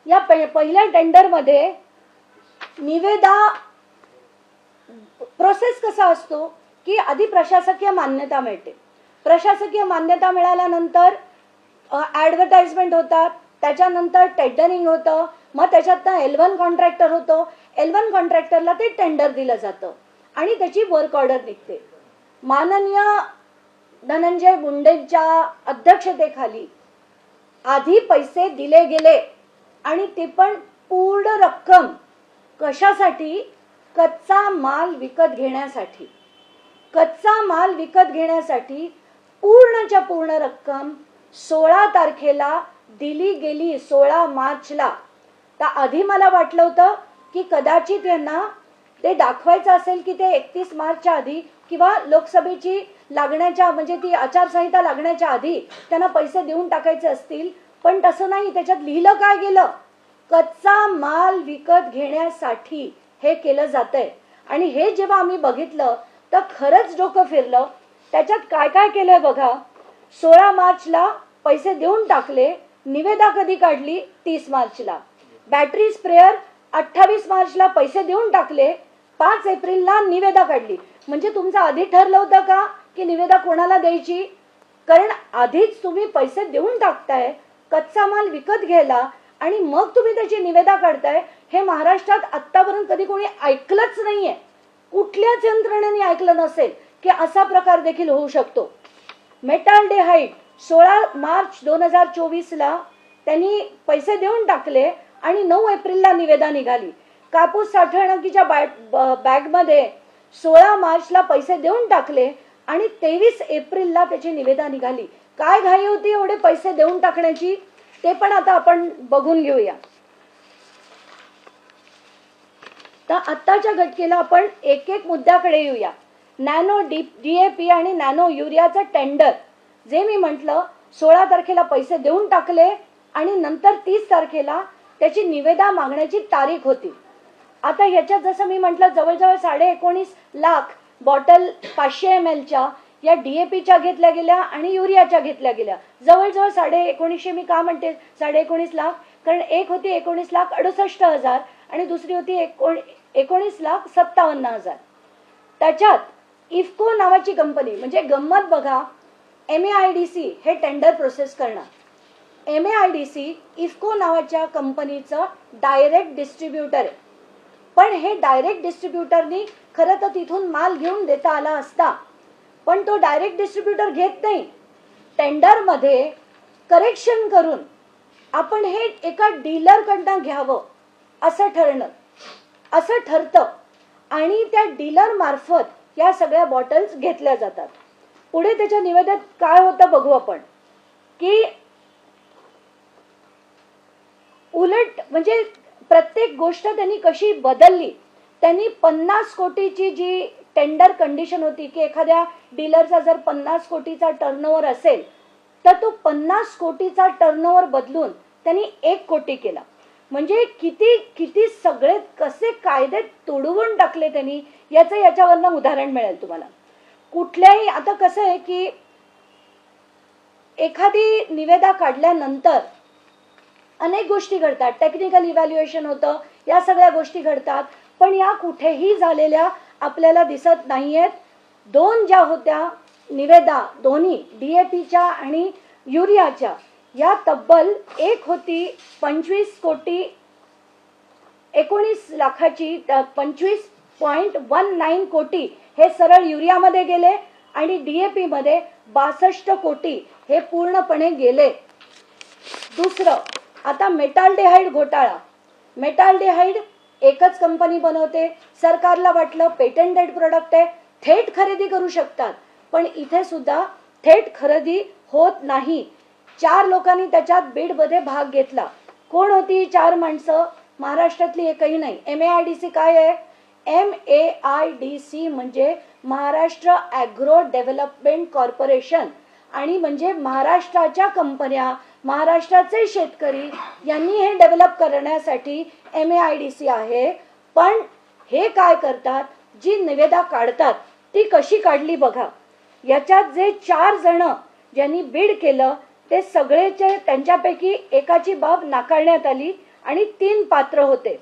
या पहिल्या टेंडरमध्ये निविदा प्रोसेस कसा असतो की आधी प्रशासकीय मान्यता मिळते. प्रशासकीय मान्यता मिळाल्यानंतर ॲडव्हर्टाइजमेंट होतात, त्याच्यानंतर टेंडरिंग होतं, मग त्याच्यातनं L1 कॉन्ट्रॅक्टर होतो. L1 कॉन्ट्रॅक्टरला ते टेंडर दिलं जातं आणि त्याची वर्क ऑर्डर निघते. माननीय धनंजय मुंडेंच्या अध्यक्षतेखाली आधी पैसे दिले गेले आणि ते पण पूर्ण रक्कम कशासाठी? कच्चा माल विकत घेण्यासाठी. कच्चा माल विकत घेण्यासाठी पूर्णच्या पूर्ण रक्कम 16 तारखेला दिली गेली, 16 मार्चला. तर आधी मला वाटलं होतं की कदाचित यांना ते दाखवायचं असेल की ते 31 मार्चच्या आधी किंवा लोकसभेची लागण्याच्या म्हणजे ती आचारसंहिता लागण्याच्या आधी त्यांना पैसे देऊन टाकायचे असतील, पण तसं नाही. त्याच्यात लिहिलं काय गेलं? कच्चा माल विकत घेण्यासाठी हे केलं जातंय. आणि हे जेव्हा आम्ही बघितलं तर खरंच डोकं फिरलं. त्याच्यात काय काय केलंय बघा. 16 मार्चला पैसे देऊन टाकले. निविदा कधी काढली? 30 मार्चला. बॅटरी स्प्रेअर 28 मार्चला पैसे देऊन टाकले. 5 एप्रिलला निविदा काढली. म्हणजे तुमचं आधी ठरलं होतं का की निविदा कोणाला द्यायची? कारण आधीच तुम्ही पैसे देऊन टाकताय कच्चा माल विकत घ्यायला आणि मग तुम्ही त्याची निविदा काढताय. हे महाराष्ट्रात आतापर्यंत कधी कोणी ऐकलंच नाहीये. कुठल्याच यंत्रणेने ऐकलं नसेल की असा प्रकार देखील होऊ शकतो. मेटाल्डेहाइड 16 मार्च 2024ला त्यांनी पैसे देऊन टाकले आणि 9 एप्रिलला निविदा निघाली. कापूस साठवणुकीच्या बॅगमध्ये 16 मार्चला पैसे देऊन टाकले आणि 23 एप्रिलला त्याची निविदा निघाली. काय घाई होती एवढे पैसे देऊन टाकण्याची ते पण आता आपण बघून घेऊया. तर आत्ताच्या घटकेला आपण एक एक मुद्द्याकडे येऊया. नॅनो DAP आणि नॅनो युरियाचं टेंडर जे मी म्हटलं 16 तारखेला पैसे देऊन टाकले आणि नंतर 30 तारखेला त्याची निविदा मागण्याची तारीख होती. आता याच्यात जसं मी म्हटलं जवळजवळ 19.5 लाख बॉटल 500 mlच्या या DAPच्या घेतल्या गेल्या आणि युरियाच्या घेतल्या गेल्या. जवळजवळ 19.5 मी का म्हणते 19.5 लाख? कारण एक होती 19,68,000 आणि दुसरी होती 19,57,000. त्याच्यात इफ्को नावाची कंपनी म्हणजे गंमत बघा. MAIDC हे टेंडर प्रोसेस करणार. MAIDC इफ्को नावाच्या कंपनीचं डायरेक्ट डिस्ट्रीब्युटर आहे. पण हे डायरेक्ट डिस्ट्रीब्युटरनी खरं तर तिथून माल घेऊन देता आला असता, पण तो डायरेक्ट डिस्ट्रीब्युटर घेत नाही. टेंडरमध्ये करेक्शन करून आपण हे एका डीलरकडनं घ्यावं असं ठरतं आणि त्या डीलर मार्फत या सगळ्या बॉटल्स घेतल्या जातात. पुढे त्याच्या निवेदनात काय होतं बघू आपण की उलट म्हणजे प्रत्येक गोष्ट त्यांनी कशी बदलली. त्यांनी 50 कोटीची जी टेंडर कंडिशन होती की एखाद्या डीलरचा जर 50 कोटीचा टर्नओव्हर असेल तर तो 50 कोटीचा टर्नओव्हर बदलून त्यांनी 1 कोटी केला. म्हणजे किती सगळे कसे कायदे तोडवून टाकले त्यांनी याच्यावरनं उदाहरण मिळेल तुम्हाला. कुठल्याही आता कसं आहे की एखादी निविदा काढल्यानंतर अनेक गोष्टी घडतात. टेक्निकल इव्हॅल्युएशन होतं, या सगळ्या गोष्टी घडतात. पण या कुठेही झालेल्या आपल्याला दिसत नाहीयेत. 2 ज्या होत्या निविदा दोन्ही DAPच्या आणि युरियाच्या या तब्बल एक होती 25 कोटी 19 लाखाची 25.19 कोटी हे सरळ युरियामध्ये गेले आणि DAP मध्ये 62 कोटी हे पूर्णपणे गेले. दुसरं आता मेटाल्डेहाइड घोटाळा. मेटाल्डेहाइड एकच कंपनी बनवते. सरकारला वाटलं पेटंटेड प्रोडक्ट आहे, थेट खरेदी करू शकतात. पण इथे सुद्धा थेट खरेदी होत नाही. 4 लोकांनी त्याच्यात बीडमध्ये भाग घेतला. कोण होती 4 माणसं? महाराष्ट्रातली एकही नाही. MAIDC काय आहे? MAIDC म्हणजे महाराष्ट्र ॲग्रो डेव्हलपमेंट कॉर्पोरेशन आणि म्हणजे महाराष्ट्राच्या कंपन्या, महाराष्ट्राचे शेतकरी यांनी हे डेव्हलप करण्यासाठी MAIDC आहे. पण हे काय करतात? जी निविदा काढतात ती कशी काढली बघा. याच्यात जे 4 जण ज्यांनी बीड केलं ते सगळेचे त्यांच्यापैकी एकाची बाब नाकारण्यात आली आणि 3 पात्र होते.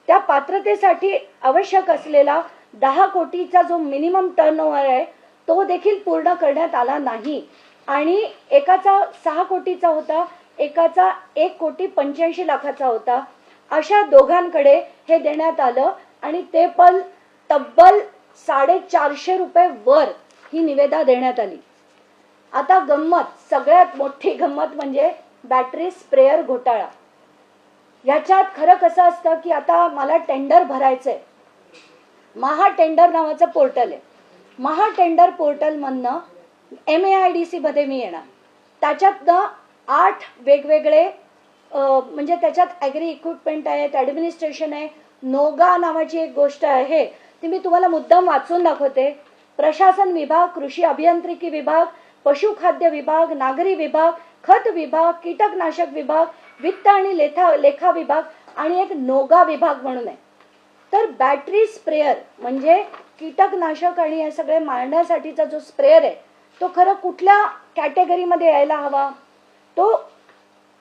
त्या पात्रतेसाठी आवश्यक असलेला 10 कोटीचा जो मिनिमम टर्नओव्हर आहे तो देखील पूर्ण करण्यात आला नाही. आणि एकाचा 6 कोटीचा होता, एकाचा 1,85,00,000 होता. अशा दोघांकडे हे देण्यात आलं आणि ते पण तब्बल 450 रुपये वर ही निविदा देण्यात आली. आता गंमत, सगळ्यात मोठी गंमत म्हणजे बॅटरी स्प्रेअर घोटाळा. याच्यात खरं कसं असतं की आता मला टेंडर भरायचंय. महा टेंडर नावाचं पोर्टल आहे. महा टेंडर पोर्टल मधनं MAIDC मध्ये मी येणार. त्याच्यातनं 8 वेगवेगळे म्हणजे त्याच्यात ॲग्री इक्विपमेंट आहेत, ॲडमिनिस्ट्रेशन आहे, नोगा नावाची एक गोष्ट आहे ती मी तुम्हाला मुद्दाम वाचून दाखवते. प्रशासन विभाग, कृषी अभियांत्रिकी विभाग, पशुखाद्य विभाग, नागरी विभाग, खत विभाग, कीटकनाशक विभाग, वित्त आणि लेखा विभाग आणि एक नोगा विभाग म्हणून आहे. तर बॅटरी स्प्रेअर म्हणजे कीटकनाशक आणि हे सगळे मारण्यासाठीचा जो स्प्रेअर आहे तो खरं कुठल्या कॅटेगरीमध्ये यायला हवा, तो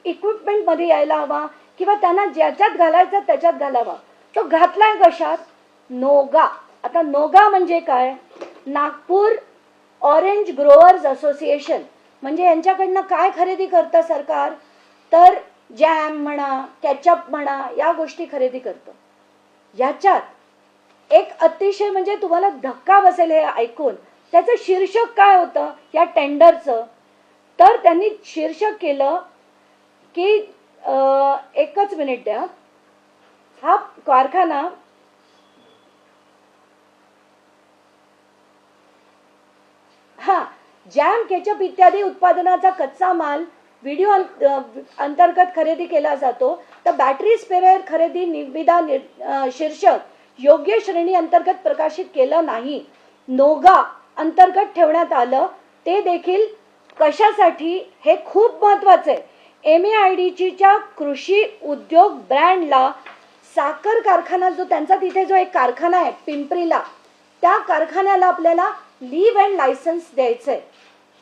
इक्विपमेंट मध्ये यायला हवा किंवा त्यांना ज्याच्यात घालायचं त्याच्यात घालावा. तो घातलाय कशात? नोगा. आता नोगा म्हणजे काय? Nagpur orange growers association. म्हणजे यांच्याकडनं काय खरेदी करतं सरकार? तर जॅम म्हणा, केचप म्हणा, या गोष्टी खरेदी करतं. याच्यात एक अतिशय म्हणजे तुम्हाला धक्का बसेल हे ऐकून. त्याचं शीर्षक काय होतं या टेंडरचं? तर त्यांनी शीर्षक केलं की एकच मिनिट द्या. हा कारखाना जॅम, केचप इत्यादी उत्पादनाचा कच्चा माल व्हिडिओ अंतर्गत खरेदी केला जातो. तर बॅटरी स्प्रेअर खरेदी निविदा शीर्षक योग्य श्रेणी अंतर्गत प्रकाशित केलं नाही, नोगा अंतर्गत ठेवण्यात आलं. ते देखील कशासाठी हे खूप महत्वाचं आहे. MAIDCच्या कृषी उद्योग ब्रँडला साखर कारखाना जो त्यांचा तिथे जो एक कारखाना आहे पिंपरीला, त्या कारखान्याला आपल्याला लीव अँड लायसन्स द्यायचंय.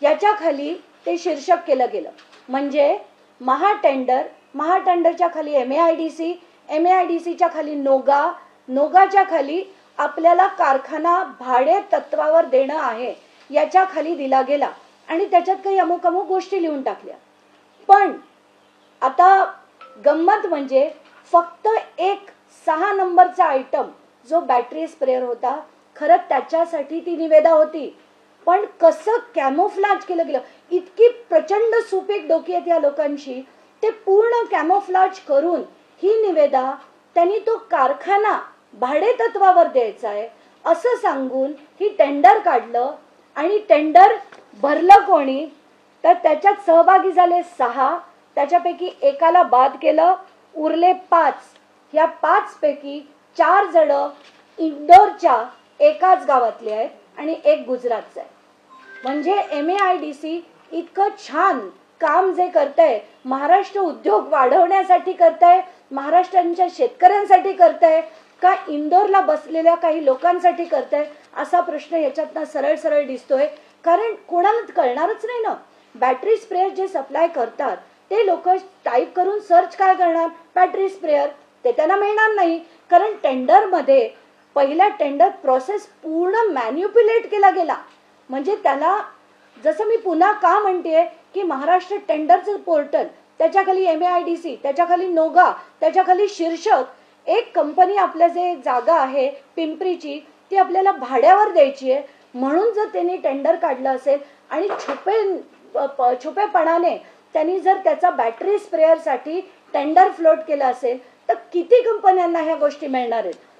याच्या खाली ते शीर्षक केलं गेलं. म्हणजे महाटेंडरच्या खाली MAIDC, MAIDCच्या खाली नोगा, नोगाच्या खाली आपल्याला कारखाना भाडे तत्वावर देणं आहे याच्या खाली दिला गेला आणि त्याच्यात काही अमुक गोष्टी लिहून टाकल्या. पण आता गंमत म्हणजे फक्त एक 6 नंबरचा आयटम जो बॅटरी स्प्रेअर होता, खरं त्याच्यासाठी ती निविदा होती. पण कसं कॅमोफ्लाज केलं गेलं. इतकी प्रचंड सुपीक डोकी आहेत या लोकांची. ते पूर्ण कॅमोफ्लाज करून ही निविदा त्यांनी तो कारखाना भाडे तत्वावर द्यायचा आहे असं सांगून ही टेंडर काढलं. आणि टेंडर भरलं कोणी? तर त्याच्यात सहभागी झाले 6. त्याच्यापैकी एकाला बाद केलं, उरले 5. या 5 पैकी 4 जण इंदोरच्या एकाच गावातले आहेत आणि एक गुजरातचा आहे. म्हणजे MAIDC इतकं छान काम जे करतंय, महाराष्ट्र उद्योग वाढवण्यासाठी करतंय, महाराष्ट्राच्या शेतकऱ्यांसाठी करतंय का इंदोरला बसलेल्या काही लोकांसाठी करतंय, असा प्रश्न याच्यातनं सरळ सरळ दिसतोय. कारण कोणाला कळणारच नाही ना. बॅटरी स्प्रेअर जे सप्लाय करतात ते लोक टाईप करून सर्च काय करणार? Battery sprayer. ते त्यांना मिळणार नाही. कारण टेंडरमध्ये पहिला टेंडर प्रोसेस पूर्ण मॅन्युप्युलेट केला गेला. म्हणजे त्याला जसं मी पुन्हा का म्हणतेय की महाराष्ट्र टेंडरचं पोर्टल, त्याच्याखाली MAIDC, त्याच्याखाली नोगा, त्याच्याखाली शीर्षक, एक कंपनी आपल्या जे जागा आहे पिंपरीची ती आपल्याला भाड्यावर द्यायची आहे. म्हणून जर त्यांनी टेंडर काढलं असेल आणि छुपेपणाने त्यांनी जर त्याचा बॅटरी स्प्रेअरसाठी टेंडर फ्लोट केला असेल तर किती कंपन्यांना ह्या गोष्टी मिळणार आहेत.